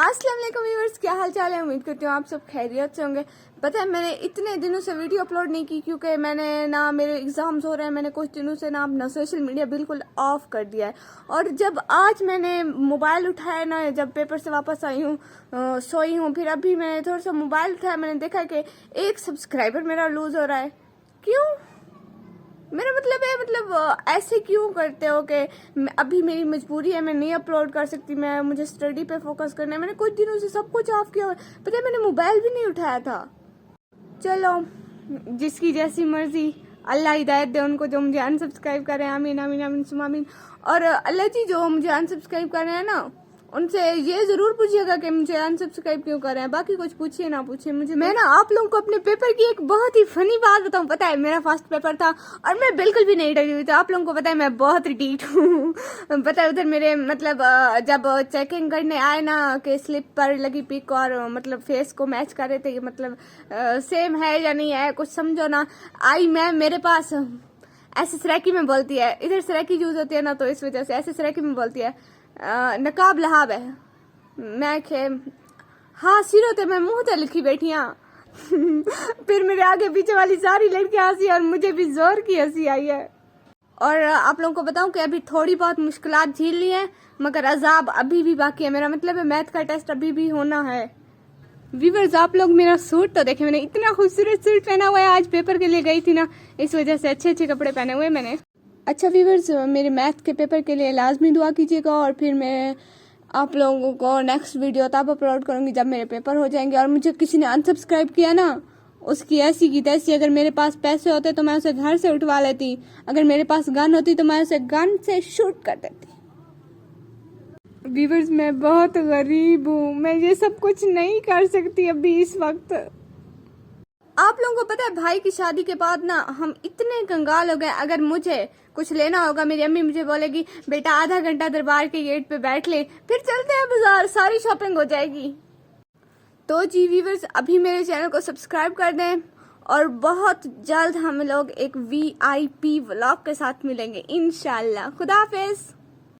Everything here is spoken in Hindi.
अस्सलाम वालेकुम व्यूअर्स, क्या हाल चाल है। उम्मीद करती हूँ आप सब खैरियत से होंगे। पता है मैंने इतने दिनों से वीडियो अपलोड नहीं की क्योंकि मैंने ना मेरे एग्जाम्स हो रहे हैं। मैंने कुछ दिनों से ना अपना सोशल मीडिया बिल्कुल ऑफ कर दिया है। और जब आज मैंने मोबाइल उठाया ना, जब पेपर से वापस आई हूँ, सोई हूँ, फिर अभी मैंने थोड़ा सा मोबाइल उठाया, मैंने देखा कि एक सब्सक्राइबर मेरा लूज हो रहा है। क्यों? मेरा मतलब है, ऐसे क्यों करते हो कि अभी मेरी मजबूरी है, मैं नहीं अपलोड कर सकती, मुझे स्टडी पे फोकस करना है। मैंने कुछ दिनों से सब कुछ ऑफ किया हुआ है। पता है मैंने मोबाइल भी नहीं उठाया था। चलो जिसकी जैसी मर्जी, अल्लाह हिदायत दे उनको जो मुझे अनसब्सक्राइब कर रहे हैं। आमीन आमीन आमीन सुमा आमीन। और अल्लाह जी जो मुझे अनसब्सक्राइब कर रहे हैं ना, उनसे ये जरूर पूछिएगा कि मुझे अनसब्सक्राइब क्यों कर रहे हैं। बाकी कुछ पूछिए ना पूछिए मुझे। मैं ना आप लोगों को अपने पेपर की एक बहुत ही फनी बात बताऊं। पता है मेरा फर्स्ट पेपर था और मैं बिल्कुल भी नहीं डरी हुई थी। आप लोगों को पता है मैं बहुत रिटीट हूँ। पता है उधर मेरे जब चेकिंग करने आए ना कि स्लिप पर लगी पिक और फेस को मैच कर रहे थे, सेम है या नहीं है, कुछ समझो ना। आई मैम मेरे पास ऐसे सराकी में बोलती है, इधर सराकी यूज होती है ना, तो इस वजह से ऐसे सराकी में बोलती है, नकाब लहाब है। मैं खे हाँ सिरो ते मैं मुंह ते लिखी बैठी हाँ। फिर मेरे आगे पीछे वाली सारी लड़कियां हंसी और मुझे भी जोर की हंसी आई है। और आप लोगों को बताऊं कि अभी थोड़ी बहुत मुश्किलात झेल ली है, मगर अजाब अभी भी बाकी है। मेरा मतलब है मैथ का टेस्ट अभी भी होना है। व्यूअर्स आप लोग मेरा सूट तो देखे, मैंने इतना खूबसूरत सूट पहना हुआ है। आज पेपर के लिए गई थी ना, इस वजह से अच्छे अच्छे कपड़े पहने हुए मैंने। अच्छा व्यूअर्स, मेरे मैथ के पेपर के लिए लाजमी दुआ कीजिएगा। और फिर मैं आप लोगों को नेक्स्ट वीडियो तब अपलोड करूंगी जब मेरे पेपर हो जाएंगे। और मुझे किसी ने अनसब्सक्राइब किया ना, उसकी ऐसी की तैसी। अगर मेरे पास पैसे होते तो मैं उसे घर से उठवा लेती, अगर मेरे पास गन होती तो मैं उसे गन से शूट कर देती। व्यूअर्स मैं बहुत गरीब हूँ, मैं ये सब कुछ नहीं कर सकती अभी इस वक्त। आप लोगों को पता है भाई की शादी के बाद ना हम इतने कंगाल हो गए। अगर मुझे कुछ लेना होगा, मेरी अम्मी मुझे बोलेगी बेटा आधा घंटा दरबार के गेट पे बैठ ले, फिर चलते हैं बाजार, सारी शॉपिंग हो जाएगी। तो जी व्यूअर्स अभी मेरे चैनल को सब्सक्राइब कर दें और बहुत जल्द हम लोग एक VIP व्लॉग के साथ मिलेंगे इंशाल्लाह। खुदा हाफिज।